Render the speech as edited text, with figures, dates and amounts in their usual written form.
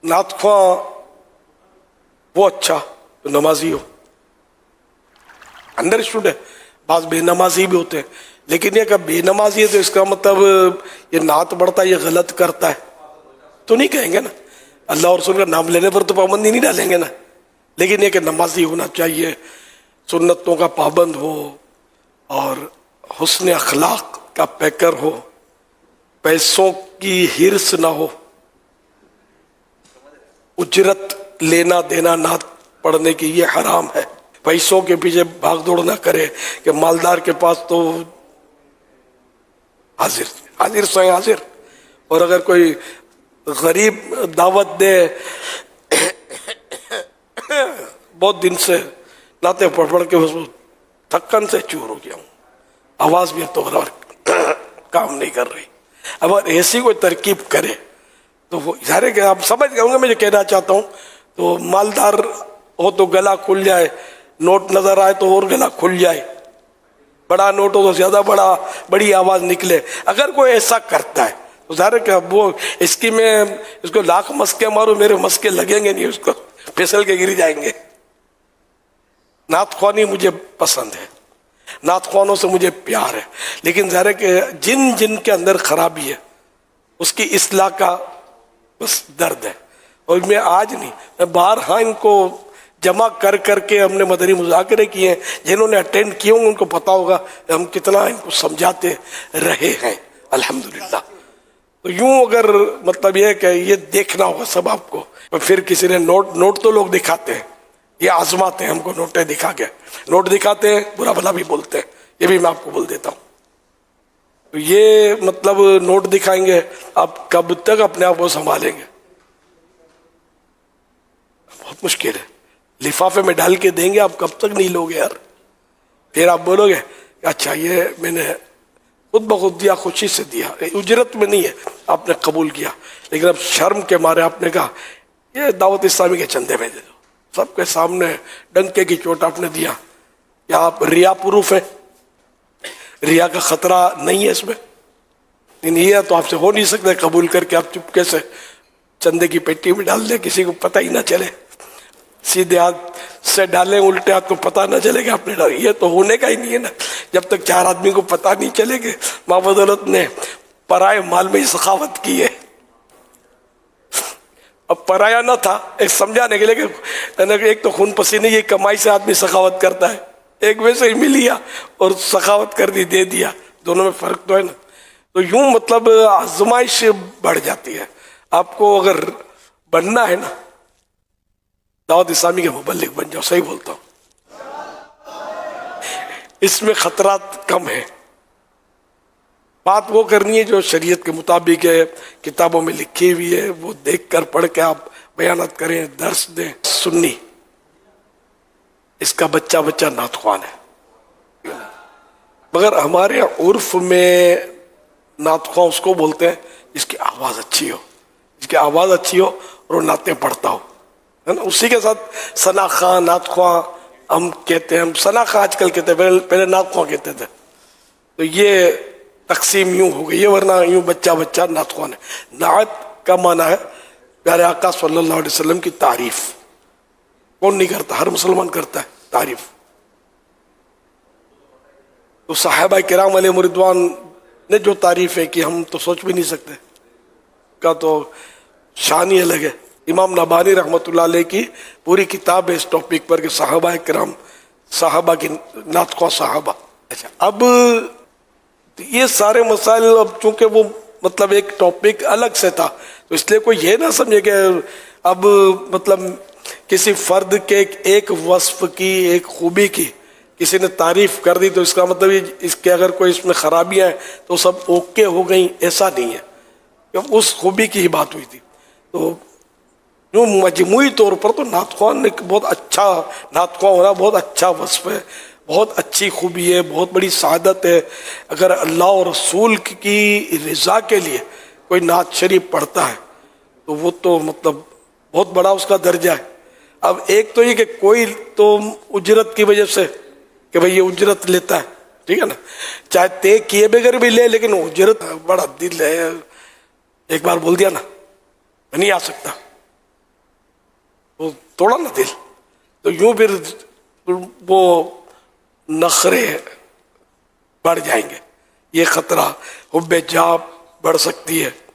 नात ख्वां वो अच्छा तो नमाजी हो, अंडरस्टूड है। बाज बेनमाजी भी होते हैं, लेकिन ये कब बेनमाजी है तो इसका मतलब ये नात बढ़ता है, ये गलत करता है तो नहीं कहेंगे ना। अल्लाह और रसूल का नाम लेने पर तो पाबंदी नहीं डालेंगे ना, लेकिन ये कि नमाजी होना चाहिए, सुन्नतों का पाबंद हो और हुस्न अखलाक का पैकर हो, पैसों की हिर्स ना हो, उजरत लेना देना ना पढ़ने की ये हराम है। पैसों के पीछे भाग दौड़ ना करे कि मालदार के पास तो हाजिर हाजिर स्वयं हाजिर, और अगर कोई गरीब दावत दे बहुत दिन से नाते पढ़ पढ़ के उसको थक्कन से चूर हो गया हूँ, आवाज भी अब तो बराबर काम नहीं कर रही। अब ऐसी कोई तरकीब करे तो वो ज़ाहिर है कि आप समझ गए होंगे मैं जो कहना चाहता हूँ। तो मालदार हो तो गला खुल जाए, नोट नजर आए तो और गला खुल जाए, बड़ा नोट हो तो ज्यादा बड़ी आवाज निकले। अगर कोई ऐसा करता है तो ज़ाहिर है कि वो इसकी मैं इसको लाख मस्के मारूं मेरे मस्के लगेंगे नहीं, उसको फिसल के गिर जाएंगे। नात ख्वानी मुझे पसंद है, नात ख्वानों से मुझे प्यार है, लेकिन ज़ाहिर है कि जिन जिन के अंदर खराबी है उसकी इस्लाह का बस दर्द है। और मैं आज नहीं, मैं बारहा इनको जमा कर करके हमने मदनी मुज़ाकरे किए हैं, जिन्होंने अटेंड किए होंगे उनको पता होगा हम कितना इनको समझाते रहे हैं अल्हम्दुलिल्लाह। तो यूं अगर मतलब ये कि ये देखना होगा सब आपको, तो फिर किसी ने नोट तो लोग दिखाते हैं, ये आजमाते हैं हमको, नोटें दिखा के नोट दिखाते हैं, बुरा भला भी बोलते हैं, ये भी मैं आपको बोल देता हूँ। तो ये मतलब नोट दिखाएंगे, आप कब तक अपने आप को संभालेंगे, बहुत मुश्किल है। लिफाफे में डाल के देंगे, आप कब तक नहीं लोगे यार। फिर आप बोलोगे अच्छा ये मैंने खुद ब खुद दिया, खुशी से दिया, उजरत में नहीं है, आपने कबूल किया, लेकिन अब शर्म के मारे आपने कहा ये दावत इस्लामी के चंदे में दे दो, सबके सामने डंके की चोट आपने दिया। क्या आप रिया प्रूफ है? रिया का खतरा नहीं है इसमें? ये तो आपसे हो नहीं सकता कबूल करके आप चुपके से चंदे की पेटी में डाल दे, किसी को पता ही ना चले, सीधे हाथ से डालें उल्टे हाथ को पता ना चलेगा आपने डाल, ये तो होने का ही नहीं है ना। जब तक चार आदमी को पता नहीं चलेगा माँ बदौलत ने पराये माल में ही सखावत की है। अब पराया ना था, एक समझाने के लिए कि एक तो खून पसीने की कमाई से आदमी सखावत करता है, एक वैसे ही मिल लिया और सखावत कर दी, दे दिया, दोनों में फर्क तो है ना। तो यूं मतलब आजमाइश बढ़ जाती है। आपको अगर बनना है ना दावत इस्लामी के मुबल्लिग बन जाओ, सही बोलता हूं, इसमें खतरात कम है। बात वो करनी है जो शरीयत के मुताबिक है, किताबों में लिखी हुई है, वो देख कर पढ़ के आप बयानत करें, दर्स दें। सुन्नी इसका बच्चा नात ख्वान है, मगर हमारे उर्फ में नात ख्वां उसको बोलते हैं जिसकी आवाज अच्छी हो, जिसकी आवाज अच्छी हो और वो नातें पढ़ता हो, है ना। उसी के साथ सना खां, नात ख्वां हम कहते हैं, हम सना खां आजकल कहते हैं, पहले नात ख्वां कहते थे। तो ये तकसीम यूं हो गई है, वरना यूं बच्चा नात ख्वान है। नात का माना है प्यारे आका सल्लल्लाहु अलैहि वसल्लम की तारीफ। कौन नहीं करता? हर मुसलमान करता है तारीफ। तो साहबा किराम अलैहिम रिदवान ने जो तारीफ है कि हम तो सोच भी नहीं सकते, का तो शान ही अलग है। इमाम नबानी रहमतुल्लाह अलैह की पूरी किताब है इस टॉपिक पर कि साहबा किराम, साहबा की नात ख्वां साहबा। अच्छा, अब ये सारे मसाइल अब चूंकि वो मतलब एक टॉपिक अलग से था, तो इसलिए कोई ये ना समझे कि अब मतलब किसी फर्द के एक वस्फ की, एक खूबी की किसी ने तारीफ कर दी तो इसका मतलब इसके अगर कोई इसमें खराबियां हैं तो सब ओके हो गई, ऐसा नहीं है। उस खूबी की ही बात हुई थी। तो यूँ मजमूई तौर पर तो नात ख्वान एक बहुत अच्छा, नात ख्वां होना बहुत अच्छा वस्फ है, बहुत अच्छी खूबी है, बहुत बड़ी सादत है। अगर अल्लाह और रसूल की रज़ा के लिए कोई नात शरीफ पढ़ता है तो वो तो मतलब बहुत बड़ा उसका दर्जा है। अब एक तो ये कि कोई तो उजरत की वजह से कि भाई ये उजरत लेता है, ठीक है ना, चाहे तय किए बगैर भी ले, लेकिन उजरत बड़ा दिल है, एक बार बोल दिया ना नहीं आ सकता, وہ توڑا نا دل، تو یوں پھر وہ نخرے بڑھ جائیں گے، یہ خطرہ، حب جاہ بڑھ سکتی ہے.